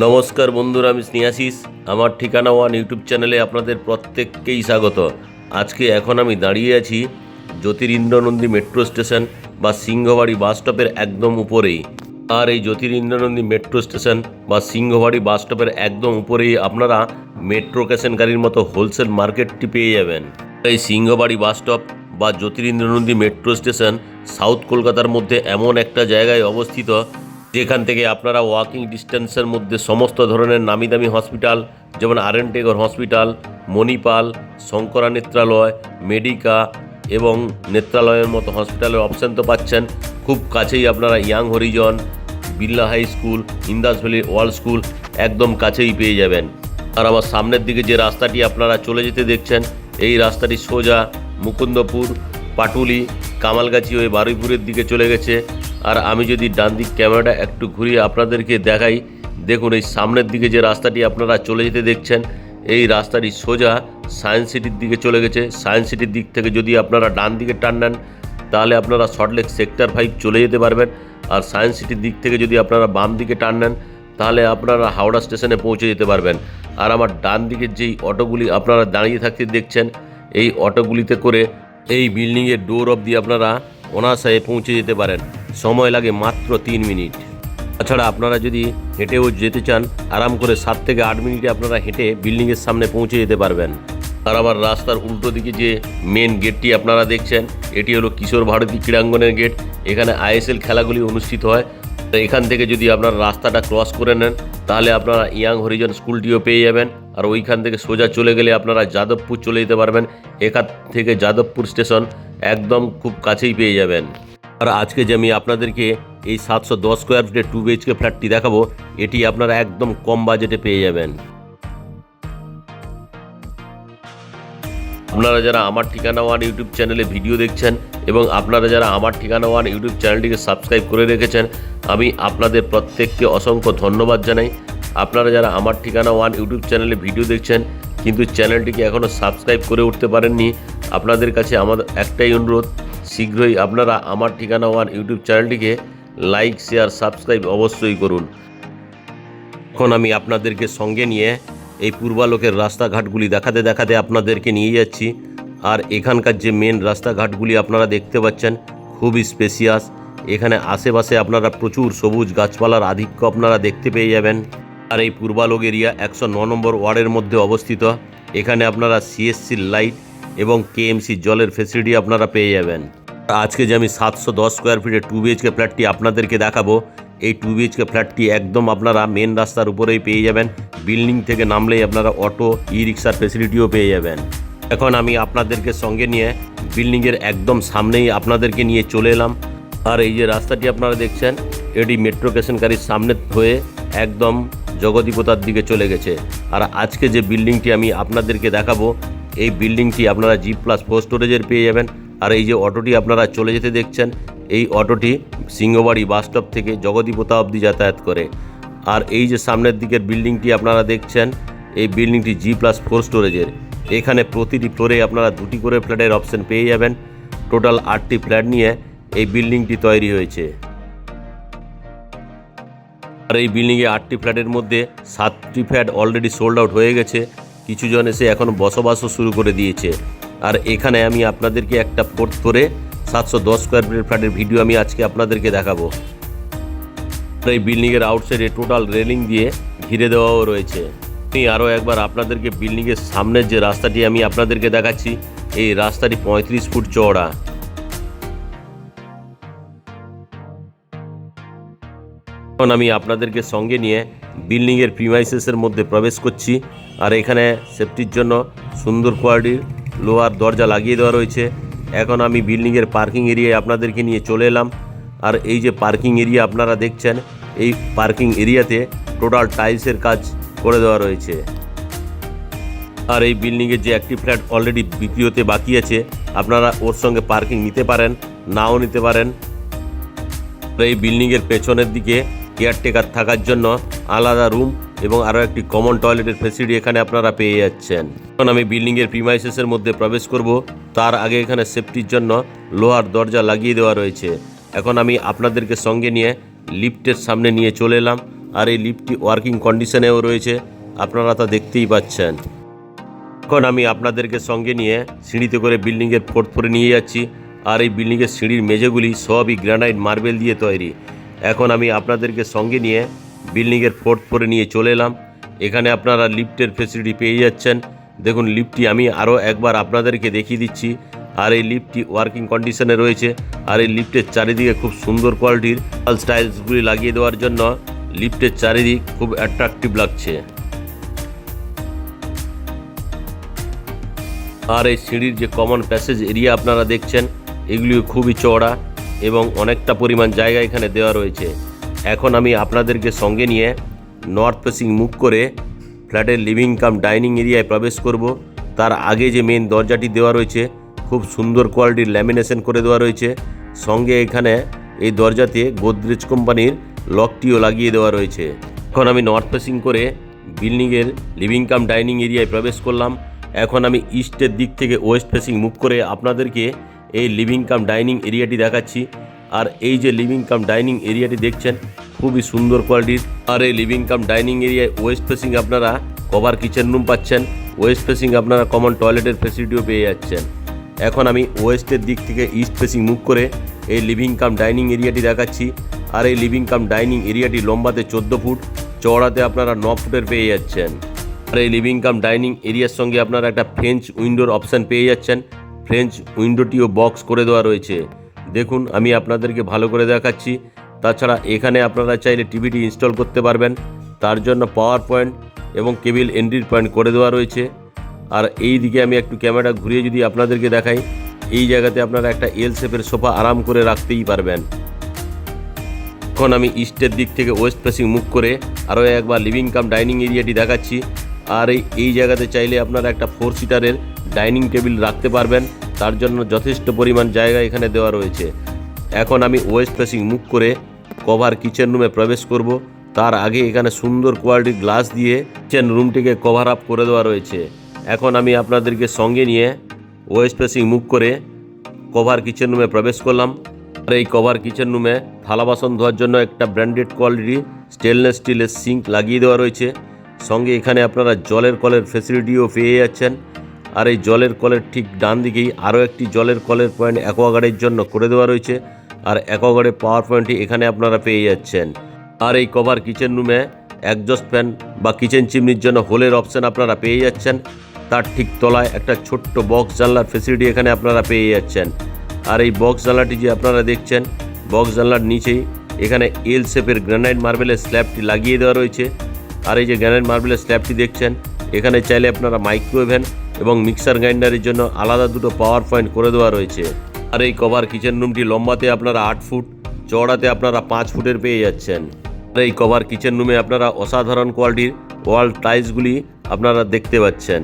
নমস্কার বন্ধুরা, আমি স্নেহাশিস। আমার ঠিকানা ওয়ান ইউটিউব চ্যানেলে আপনাদের প্রত্যেককেই স্বাগত। আজকে এখন আমি দাঁড়িয়ে আছি জ্যোতিরিন্দ্রনন্দী মেট্রো স্টেশন বা সিংহবাড়ি বাস স্টপের একদম উপরেই। আর এই জ্যোতিরিন্দ্রনন্দী মেট্রো স্টেশন বা সিংহবাড়ি বাস স্টপের একদম উপরেই আপনারা মেট্রো ক্যাশন গাড়ির মতো হোলসেল মার্কেটটি পেয়ে যাবেন। এই সিংহবাড়ি বাস স্টপ বা জ্যোতিরিন্দ্রনন্দী মেট্রো স্টেশন সাউথ কলকাতার মধ্যে এমন একটা জায়গায় অবস্থিত যেখান থেকে আপনারা ওয়াকিং ডিস্টেন্সের মধ্যে সমস্ত ধরনের নামি দামি হসপিটাল যেমন আর.এন. টেগর হসপিটাল, মণিপাল, শঙ্করা নেত্রালয়, মেডিকা এবং নেত্রালয়ের মতো হসপিটালের অপশান তো পাচ্ছেন। খুব কাছেই আপনারা Young Horizon, Birla high school, Indus Valley World School একদম কাছেই পেয়ে যাবেন। আর আমার সামনের দিকে যে রাস্তাটি আপনারা চলে যেতে দেখছেন, এই রাস্তাটি সোজা মুকুন্দপুর, পাটুলি, কামালগাছি হয়ে বারুইপুরের দিকে চলে গেছে। আর আমি যদি ডান দিক ক্যামেরাটা একটু ঘুরিয়ে আপনাদেরকে দেখাই, দেখুন এই সামনের দিকে যে রাস্তাটি আপনারা চলে যেতে দেখছেন, এই রাস্তাটি সোজা সায়েন্স সিটির দিকে চলে গেছে। সায়েন্স সিটির দিক থেকে যদি আপনারা ডান দিকে টার্ন নেন তাহলে আপনারা সল্টলেক সেক্টর 5 চলে যেতে পারবেন। আর সায়েন্স সিটির দিক থেকে যদি আপনারা বাম দিকে টার্ন নেন তাহলে আপনারা হাওড়া স্টেশনে পৌঁছে যেতে পারবেন। আর আমার ডান দিকের যেই অটোগুলি আপনারা দাঁড়িয়ে থাকতে দেখছেন, এই অটোগুলিতে করে এই বিল্ডিংয়ের ডোর অবধি আপনারা অনায়াসে পৌঁছে যেতে পারেন। সময় লাগে মাত্র 3 মিনিট। তাছাড়া আপনারা যদি হেঁটেও যেতে চান, আরাম করে 7 থেকে 8 মিনিটে আপনারা হেঁটে বিল্ডিংয়ের সামনে পৌঁছে যেতে পারবেন। আর আমার রাস্তার উল্টো দিকে যে মেন গেটটি আপনারা দেখছেন, এটি হলো কিশোর ভারতী ক্রীড়াঙ্গনের গেট। এখানে আইএসএল খেলাগুলি অনুষ্ঠিত হয়। এখান থেকে যদি আপনারা রাস্তাটা ক্রস করে নেন তাহলে আপনারা ইয়াং হরিজন স্কুলটিও পেয়ে যাবেন। আর ওইখান থেকে সোজা চলে গেলে আপনারা যাদবপুর চলে যেতে পারবেন। এখান থেকে যাদবপুর স্টেশন একদম খুব কাছেই পেয়ে যাবেন। আর আজকে যে আমি আপনাদেরকে এই 710 স্কোয়ার ফিটের 2 BHK ফ্ল্যাটটি দেখাবো, এটি আপনারা একদম কম বাজেটে পেয়ে যাবেন। আপনারা যারা আমার ঠিকানা ওয়ান ইউটিউব চ্যানেলে ভিডিও দেখছেন এবং আপনারা যারা আমার ঠিকানা ওয়ান ইউটিউব চ্যানেলটিকে সাবস্ক্রাইব করে রেখেছেন, আমি আপনাদের প্রত্যেককে অসংখ্য ধন্যবাদ জানাই। আপনারা যারা আমার ঠিকানা ওয়ান ইউটিউব চ্যানেলে ভিডিও দেখছেন কিন্তু চ্যানেলটিকে এখনও সাবস্ক্রাইব করে উঠতে পারেননি, আপনাদের কাছে আমাদের একটাই অনুরোধ, শীঘ্রই আপনারা আমার ঠিকানা ওয়ান ইউটিউব চ্যানেলটিকে লাইক, শেয়ার, সাবস্ক্রাইব অবশ্যই করুন। এখন আমি আপনাদেরকে সঙ্গে নিয়ে এই পূর্বালোকের রাস্তাঘাটগুলি দেখাতে দেখাতে আপনাদেরকে নিয়ে যাচ্ছি। আর এখানকার যে মেন রাস্তাঘাটগুলি আপনারা দেখতে পাচ্ছেন খুবই স্পেসিয়াস। এখানে আশেপাশে আপনারা প্রচুর সবুজ গাছপালার আধিক্য আপনারা দেখতে পেয়ে যাবেন। আর এই পূর্বালোক এরিয়া 109 নম্বর ওয়ার্ডের মধ্যে অবস্থিত। এখানে আপনারা সিএসসির লাইট এবং কেএমসি জলের ফেসিলিটি আপনারা পেয়ে যাবেন। আজকে যে আমি 710 স্কোয়ার ফিটের 2 BHK ফ্ল্যাটটি আপনাদেরকে দেখাবো, এই 2 BHK ফ্ল্যাটটি একদম আপনারা মেন রাস্তার উপরেই পেয়ে যাবেন। বিল্ডিং থেকে নামলেই আপনারা অটো, ই রিক্সার ফেসিলিটিও পেয়ে যাবেন। এখন আমি আপনাদেরকে সঙ্গে নিয়ে বিল্ডিংয়ের একদম সামনেই আপনাদেরকে নিয়ে চলে এলাম। আর এই যে রাস্তাটি আপনারা দেখছেন, এটি মেট্রো স্টেশন গাড়ির সামনে হয়ে একদম জগদীপতার দিকে চলে গেছে। আর আজকে যে বিল্ডিংটি আমি আপনাদেরকে দেখাবো, এই বিল্ডিংটি আপনারা G+4 স্টোরেজের পেয়ে যাবেন। আর এই যে অটোটি আপনারা চলে যেতে দেখছেন, এই অটোটি সিংহবাড়ি বাস স্টপ থেকে জগদীপতা অবধি যাতায়াত করে। আর এই যে সামনের দিকের বিল্ডিংটি আপনারা দেখছেন, এই বিল্ডিংটি G+4 স্টোরেজের। এখানে প্রতিটি ফ্লোরে আপনারা 2টি করে ফ্ল্যাটের অপশন পেয়ে যাবেন। টোটাল 8টি ফ্ল্যাট নিয়ে এই বিল্ডিংটি তৈরি হয়েছে। আর এই বিল্ডিংয়ে 8টি ফ্ল্যাটের মধ্যে 7টি ফ্ল্যাট অলরেডি সোল্ড আউট হয়ে গেছে। কিছু জন এসে এখন বসবাসও শুরু করে দিয়েছে। আর এখানে আমি আপনাদেরকে একটা 4th ফ্লোরে 710 স্কোয়ার ফিটের ফ্ল্যাটের ভিডিও আমি আজকে আপনাদেরকে দেখাবো। এই বিল্ডিংয়ের আউটসাইডে টোটাল রেলিং দিয়ে ঘিরে দেওয়াও রয়েছে। আমি আরও একবার আপনাদেরকে বিল্ডিংয়ের সামনের যে রাস্তাটি আমি আপনাদেরকে দেখাচ্ছি, এই রাস্তাটি 35 ফুট চওড়া। এখন আমি আপনাদেরকে সঙ্গে নিয়ে বিল্ডিংয়ের প্রিমাইসেসের মধ্যে প্রবেশ করছি। আর এখানে সেফটির জন্য সুন্দর কোয়ালিটির লোহার দরজা লাগিয়ে দেওয়া রয়েছে। এখন আমি বিল্ডিংয়ের পার্কিং এরিয়ায় আপনাদেরকে নিয়ে চলে এলাম। আর এই যে পার্কিং এরিয়া আপনারা দেখছেন, এই পার্কিং এরিয়াতে টোটাল টাইলসের কাজ করে দেওয়া রয়েছে। আর এই বিল্ডিংয়ের যে একটি ফ্ল্যাট অলরেডি বিক্রি হতে বাকি আছে, আপনারা ওর সঙ্গে পার্কিং নিতে পারেন, নাও নিতে পারেন। এই বিল্ডিংয়ের পেছনের দিকে কেয়ারটেকার থাকার জন্য আলাদা রুম এবং আরও একটি কমন টয়লেটের ফেসিলিটি এখানে আপনারা পেয়ে যাচ্ছেন। এখন আমি বিল্ডিংয়ের প্রিমাইসেসের মধ্যে প্রবেশ করব। তার আগে এখানে সেফটির জন্য লোহার দরজা লাগিয়ে দেওয়া রয়েছে। এখন আমি আপনাদেরকে সঙ্গে নিয়ে লিফটের সামনে নিয়ে চলে এলাম। আর এই লিফটটি ওয়ার্কিং কন্ডিশনেও রয়েছে, আপনারা তা দেখতেই পাচ্ছেন। এখন আমি আপনাদেরকে সঙ্গে নিয়ে সিঁড়িতে করে বিল্ডিংয়ের 4th ফ্লোরে নিয়ে যাচ্ছি। আর এই বিল্ডিংয়ের সিঁড়ির মেঝেগুলি সবই গ্রানাইট মার্বেল দিয়ে তৈরি। এখন আমি আপনাদেরকে সঙ্গে নিয়ে বিল্ডিংয়ের 4th ফ্লোরে নিয়ে চলে এলাম। এখানে আপনারা লিফটের ফেসিলিটি পেয়ে যাচ্ছেন। দেখুন লিফটটি আমি আরও একবার আপনাদেরকে দেখিয়ে দিচ্ছি। আর এই লিফটটি ওয়ার্কিং কন্ডিশনে রয়েছে। আর এই লিফটের চারিদিকে খুব সুন্দর কোয়ালিটির স্টাইলসগুলি লাগিয়ে দেওয়ার জন্য লিফটের চারিদিক খুব অ্যাট্রাকটিভ লাগছে। আর এই সিঁড়ির যে কমন প্যাসেজ এরিয়া আপনারা দেখছেন, এগুলিও খুবই চওড়া এবং অনেকটা পরিমাণ জায়গা এখানে দেওয়া রয়েছে। এখন আমি আপনাদেরকে সঙ্গে নিয়ে নর্থ ফেসিং মুখ করে ফ্ল্যাটের লিভিং কাম ডাইনিং এরিয়ায় প্রবেশ করব। তার আগে যে মেন দরজাটি দেওয়া রয়েছে, খুব সুন্দর কোয়ালিটির ল্যামিনেশন করে দেওয়া রয়েছে। সঙ্গে এখানে এই দরজাতে গোদরেজ কোম্পানির লকটিও লাগিয়ে দেওয়া রয়েছে। এখন আমি নর্থ ফেসিং করে বিল্ডিংয়ের লিভিং কাম ডাইনিং এরিয়ায় প্রবেশ করলাম। এখন আমি ইস্টের দিক থেকে ওয়েস্ট ফেসিং মুভ করে আপনাদেরকে এই লিভিং কাম ডাইনিং এরিয়াটি দেখাচ্ছি। আর এই যে লিভিং কাম ডাইনিং এরিয়াটি দেখছেন, খুবই সুন্দর কোয়ালিটির। আর এই লিভিং কাম ডাইনিং এরিয়ায় ওয়েস্ট ফেসিং আপনারা কভার কিচেন রুম পাচ্ছেন, ওয়েস্ট ফেসিং আপনারা কমন টয়লেটের ফেসিলিটিও পেয়ে যাচ্ছেন। এখন আমি ওয়েস্টের দিক থেকে ইস্ট ফেসিং মুভ করে এই লিভিং কাম ডাইনিং এরিয়াটি দেখাচ্ছি। আর এই লিভিং কাম ডাইনিং এরিয়াটি লম্বাতে 14 ফুট, চওড়াতে আপনারা 9 ফুটের পেয়ে যাচ্ছেন। আর এই লিভিং কাম ডাইনিং এরিয়ার সঙ্গে আপনারা একটা ফ্রেঞ্চ উইন্ডোর অপশান পেয়ে যাচ্ছেন। ফ্রেঞ্চ উইন্ডোটিও বক্স করে দেওয়া রয়েছে। দেখুন আমি আপনাদেরকে ভালো করে দেখাচ্ছি। তাছাড়া এখানে আপনারা চাইলে টিভিটি ইনস্টল করতে পারবেন, তার জন্য পাওয়ার পয়েন্ট এবং কেবল এন্ট্রি পয়েন্ট করে দেওয়া রয়েছে। আর এই দিকে আমি একটু ক্যামেরা ঘুরিয়ে যদি আপনাদেরকে দেখাই, এই জায়গাতে আপনারা একটা এল শেপের সোফা আরাম করে রাখতেই পারবেন। এখন আমি ইস্টের দিক থেকে ওয়েস্ট ফেসিং মুভ করে আরও একবার লিভিং কাম ডাইনিং এরিয়াটি দেখাচ্ছি। আর এই জায়গাতে চাইলে আপনারা একটা 4 সিটারের ডাইনিং টেবিল রাখতে পারবেন, তার জন্য যথেষ্ট পরিমাণ জায়গা এখানে দেওয়া রয়েছে। এখন আমি ওয়েস্ট ফেসিং মুভ করে কভার কিচেন রুমে প্রবেশ করব। তার আগে এখানে সুন্দর কোয়ালিটির গ্লাস দিয়ে কিচেন রুমটিকে কভার আপ করে দেওয়া রয়েছে। এখন আমি আপনাদেরকে সঙ্গে নিয়ে ওয়েস্ট ফেসিং মুভ করে কভার কিচেন রুমে প্রবেশ করলাম। আর এই কভার কিচেন রুমে থালা বাসন ধোয়ার জন্য একটা ব্র্যান্ডেড কোয়ালিটি স্টেনলেস স্টিলের সিঙ্ক লাগিয়ে দেওয়া রয়েছে। সঙ্গে এখানে আপনারা জলের কলের ফেসিলিটিও পেয়ে যাচ্ছেন। আর এই জলের কলের ঠিক ডান দিকেই আরও একটি জলের কলের পয়েন্ট অ্যাকোয়াগার্ডের জন্য করে দেওয়া রয়েছে। আর অ্যাকোয়াগার্ডের পাওয়ার পয়েন্টটি এখানে আপনারা পেয়ে যাচ্ছেন। আর এই কভার কিচেন রুমে একজস্ট ফ্যান বা কিচেন চিমনির জন্য হোলের অপশান আপনারা পেয়ে যাচ্ছেন। তার ঠিক তলায় একটা ছোট্ট বক্স জানলার ফেসিলিটি এখানে আপনারা পেয়ে যাচ্ছেন। আর এই বক্স জানলাটি যে আপনারা দেখছেন, বক্স জানলার নিচেই এখানে এল শেপের গ্রানাইট মার্বেলের স্ল্যাবটি লাগিয়ে দেওয়া রয়েছে। আর এই যে গ্রানাইট মার্বেলের স্ল্যাবটি দেখছেন, এখানে চাইলে আপনারা মাইক্রোওভেন এবং মিক্সার গ্রাইন্ডারের জন্য আলাদা দুটো পাওয়ার পয়েন্ট করে দেওয়া রয়েছে। আর এই কভার কিচেন রুমটি লম্বাতে আপনারা 8 ফুট, চওড়াতে আপনারা 5 ফুটের পেয়ে যাচ্ছেন। আর এই কভার কিচেন রুমে আপনারা অসাধারণ কোয়ালিটির ওয়াল টাইলসগুলি আপনারা দেখতে পাচ্ছেন।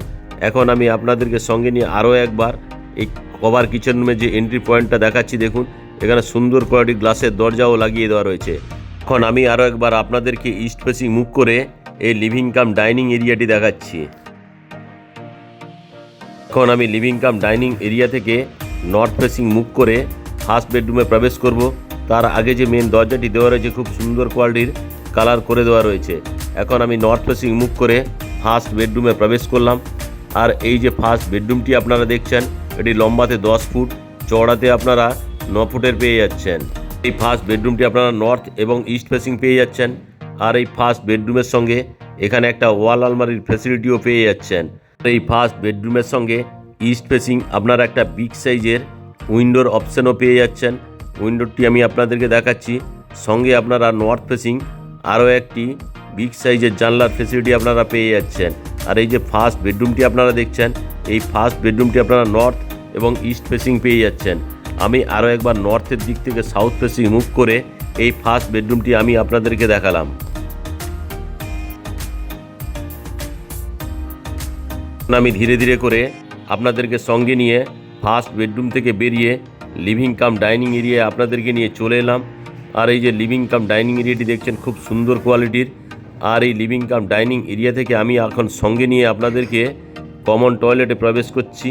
এখন আমি আপনাদেরকে সঙ্গে নিয়ে আরও একবার এই কভার কিচেন রুমে যে এন্ট্রি পয়েন্টটা দেখাচ্ছি। দেখুন এখানে সুন্দর কোয়ালিটির গ্লাসের দরজাও লাগিয়ে দেওয়া রয়েছে। এখন আমি আরও একবার আপনাদেরকে ইস্ট ফেসিং মুভ করে এই লিভিং কাম ডাইনিং এরিয়াটি দেখাচ্ছি। এখন আমি লিভিং কাম ডাইনিং এরিয়া থেকে নর্থ ফেসিং মুভ করে ফার্স্ট বেডরুমে প্রবেশ করব। তার আগে যে মেন দরজাটি দেওয়া রয়েছে, খুব সুন্দর কোয়ালিটির কালার করে দেওয়া রয়েছে। এখন আমি নর্থ ফেসিং মুভ করে ফার্স্ট বেডরুমে প্রবেশ করলাম। আর এই যে ফার্স্ট বেডরুমটি আপনারা দেখছেন, এটি লম্বাতে 10 ফুট, চওড়াতে আপনারা 9 ফুটের পেয়ে যাচ্ছেন। এই ফার্স্ট বেডরুমটি আপনারা নর্থ এবং ইস্ট ফেসিং পেয়ে যাচ্ছেন। আর এই ফার্স্ট বেডরুমের সঙ্গে এখানে একটা ওয়াল আলমারির ফ্যাসিলিটিও পেয়ে যাচ্ছেন। এই ফার্স্ট বেডরুমের সঙ্গে ইস্ট ফেসিং আপনারা একটা বিগ সাইজের উইন্ডোর অপশানও পেয়ে যাচ্ছেন। উইন্ডোটি আমি আপনাদেরকে দেখাচ্ছি। সঙ্গে আপনারা নর্থ ফেসিং আরও একটি বিগ সাইজের জানলার ফ্যাসিলিটি আপনারা পেয়ে যাচ্ছেন। আর এই যে ফার্স্ট বেডরুমটি আপনারা দেখছেন, এই ফার্স্ট বেডরুমটি আপনারা নর্থ এবং ইস্ট ফেসিং পেয়ে যাচ্ছেন। আমি আরও একবার নর্থের দিক থেকে সাউথ ফেসিং মুভ করে এই ফার্স্ট বেডরুমটি আমি আপনাদেরকে দেখালাম। আমি ধীরে ধীরে করে আপনাদেরকে সঙ্গে নিয়ে ফার্স্ট বেডরুম থেকে বেরিয়ে লিভিং কাম ডাইনিং এরিয়ায় আপনাদেরকে নিয়ে চলে এলাম। আর এই যে লিভিং কাম ডাইনিং এরিয়াটি দেখছেন, খুব সুন্দর কোয়ালিটির। আর এই লিভিং কাম ডাইনিং এরিয়া থেকে আমি এখন সঙ্গে নিয়ে আপনাদেরকে কমন টয়লেটে প্রবেশ করছি।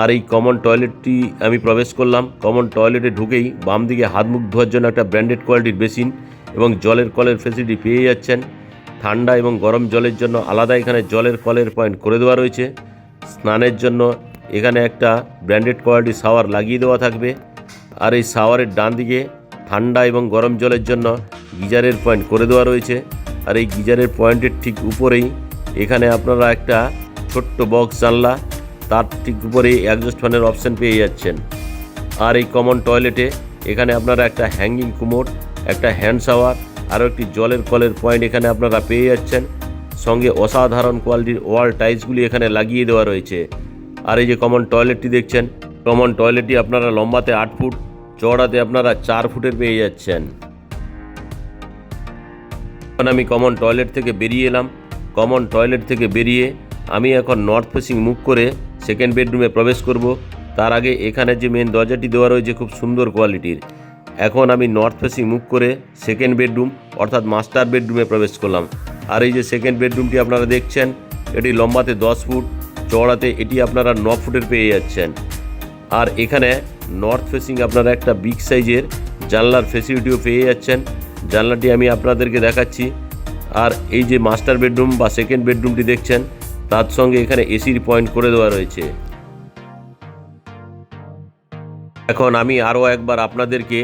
আর এই কমন টয়লেটটি আমি প্রবেশ করলাম। কমন টয়লেটে ঢুকেই বাম দিকে হাত মুখ ধোয়ার জন্য একটা ব্র্যান্ডেড কোয়ালিটির বেসিন এবং জলের কলের ফেসিলিটি পেয়ে যাচ্ছেন। ঠান্ডা এবং গরম জলের জন্য আলাদা এখানে জলের কলের পয়েন্ট করে দেওয়া রয়েছে। স্নানের জন্য এখানে একটা ব্র্যান্ডেড কোয়ালিটি শাওয়ার লাগিয়ে দেওয়া থাকবে। আর এই শাওয়ারের ডান দিকে ঠান্ডা এবং গরম জলের জন্য গিজারের পয়েন্ট করে দেওয়া রয়েছে। আর এই গিজারের পয়েন্টের ঠিক উপরেই এখানে আপনারা একটা ছোট্ট বক্স জানলা, তার ঠিক উপরেই অ্যাডজাস্ট ফ্যানের অপশান পেয়ে যাচ্ছেন। আর এই কমন টয়লেটে এখানে আপনারা একটা হ্যাঙ্গিং কুমোড, একটা হ্যান্ড শাওয়ার, আরও একটি জলের কলের পয়েন্ট এখানে আপনারা পেয়ে যাচ্ছেন। সঙ্গে অসাধারণ কোয়ালিটির ওয়াল টাইলসগুলি এখানে লাগিয়ে দেওয়া রয়েছে। আর এই যে কমন টয়লেটটি দেখছেন, কমন টয়লেটটি আপনারা লম্বাতে 8 ফুট, চওড়াতে আপনারা 4 ফুটের পেয়ে যাচ্ছেন। এখন আমি কমন টয়লেট থেকে বেরিয়ে এলাম। কমন টয়লেট থেকে বেরিয়ে আমি এখন নর্থ ফেসিং মুভ করে সেকেন্ড বেডরুমে প্রবেশ করব। তার আগে এখানে যে মেন দরজাটি দেওয়া রয়েছে খুব সুন্দর কোয়ালিটির। এখন আমি নর্থ ফেসিং মুভ করে সেকেন্ড বেডরুম অর্থাৎ মাস্টার বেডরুমে প্রবেশ করলাম। আর এই যে সেকেন্ড বেডরুমটি আপনারা দেখছেন, এটি লম্বাতে 10 ফুট, চওড়াতে এটি আপনারা 9 ফুটের পেয়ে যাচ্ছেন। আর এখানে নর্থ ফেসিং আপনারা একটা বিগ সাইজের জানলার ফেসিলিটিও পেয়ে যাচ্ছেন। জানলাটি আমি আপনাদেরকে দেখাচ্ছি। আর এই যে মাস্টার বেডরুম বা সেকেন্ড বেডরুমটি দেখছেন, তার সঙ্গে এখানে এসির পয়েন্ট করে দেওয়া রয়েছে। এখন আমি আরও একবার আপনাদেরকে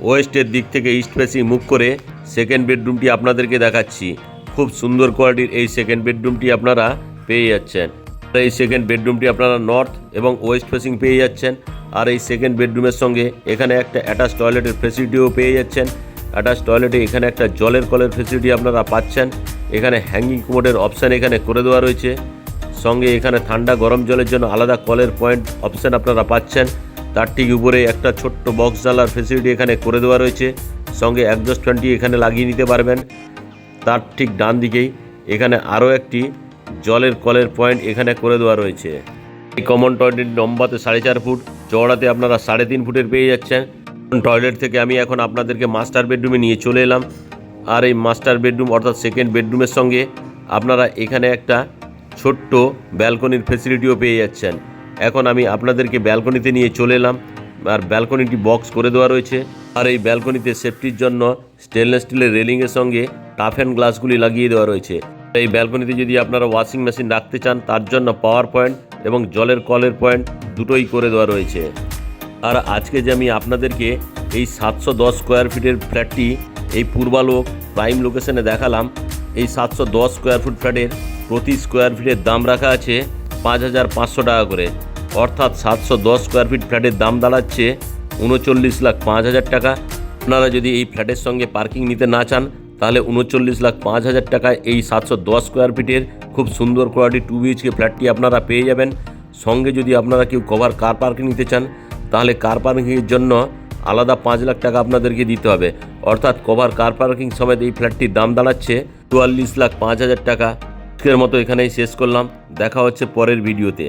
ওয়েস্টের দিক থেকে ইস্ট ফেসিং মুভ করে সেকেন্ড বেডরুমটি আপনাদেরকে দেখাচ্ছি। খুব সুন্দর কোয়ালিটির এই সেকেন্ড বেডরুমটি আপনারা পেয়ে যাচ্ছেন। এই সেকেন্ড বেডরুমটি আপনারা নর্থ এবং ওয়েস্ট ফেসিং পেয়ে যাচ্ছেন। আর এই সেকেন্ড বেডরুমের সঙ্গে এখানে একটা অ্যাটাচ টয়লেটের ফেসিলিটিও পেয়ে যাচ্ছেন। অ্যাটাচ টয়লেটে এখানে একটা জলের কলের ফেসিলিটি আপনারা পাচ্ছেন। এখানে হ্যাঙ্গিং কুমোডের অপশান এখানে করে দেওয়া রয়েছে। সঙ্গে এখানে ঠান্ডা গরম জলের জন্য আলাদা কলের পয়েন্ট অপশান আপনারা পাচ্ছেন। তার ঠিক উপরে একটা ছোট্ট বক্স জানলার ফেসিলিটি এখানে করে দেওয়া রয়েছে। সঙ্গে অ্যাডজাস্ট ফ্যানটি এখানে লাগিয়ে নিতে পারবেন। তার ঠিক ডান দিকেই এখানে আরও একটি জলের কলের পয়েন্ট এখানে করে দেওয়া রয়েছে। এই কমন টয়লেট লম্বাতে 4.5 ফুট, চওড়াতে আপনারা 3.5 ফুটের পেয়ে যাচ্ছেন। টয়লেট থেকে আমি এখন আপনাদেরকে মাস্টার বেডরুমে নিয়ে চলে এলাম। আর এই মাস্টার বেডরুম অর্থাৎ সেকেন্ড বেডরুমের সঙ্গে আপনারা এখানে একটা ছোট্ট ব্যালকনির ফেসিলিটিও পেয়ে যাচ্ছেন। এখন আমি আপনাদেরকে ব্যালকনিতে নিয়ে চলে এলাম। আর ব্যালকনিটি বক্স করে দেওয়া রয়েছে। আর এই ব্যালকনিতে সেফটির জন্য স্টেনলেস স্টিলের রেলিংয়ের সঙ্গে টাফ অ্যান্ড গ্লাসগুলি লাগিয়ে দেওয়া রয়েছে। এই ব্যালকনিতে যদি আপনারা ওয়াশিং মেশিন রাখতে চান, তার জন্য পাওয়ার পয়েন্ট এবং জলের কলের পয়েন্ট দুটোই করে দেওয়া রয়েছে। আর আজকে যে আমি আপনাদেরকে এই 710 স্কোয়ার ফিটের ফ্ল্যাটটি এই পূর্বালোক প্রাইম লোকেশনে দেখালাম, এই 710 স্কোয়ার ফুট ফ্ল্যাটের প্রতি স্কোয়ার ফিটের দাম রাখা আছে 5,500 টাকা করে। অর্থাৎ 710 স্কোয়ার ফিট ফ্ল্যাটের দাম দাঁড়াচ্ছে 39,05,000 টাকা। আপনারা যদি এই ফ্ল্যাটের সঙ্গে পার্কিং নিতে না চান, তাহলে 39,05,000 টাকায় এই 710 স্কোয়ার ফিটের খুব সুন্দর কোয়ালিটি 2 BHK ফ্ল্যাটটি আপনারা পেয়ে যাবেন। সঙ্গে যদি আপনারা কেউ কভার কার পার্কিং নিতে চান, তাহলে কার পার্কিংয়ের জন্য আলাদা 5 লাখ টাকা আপনাদেরকে দিতে হবে। অর্থাৎ কভার কার পার্কিং সমেত এই ফ্ল্যাটটির দাম দাঁড়াচ্ছে 44,05,000 টাকা। আজকের মতো এখানেই শেষ করলাম। দেখা হচ্ছে পরের ভিডিওতে।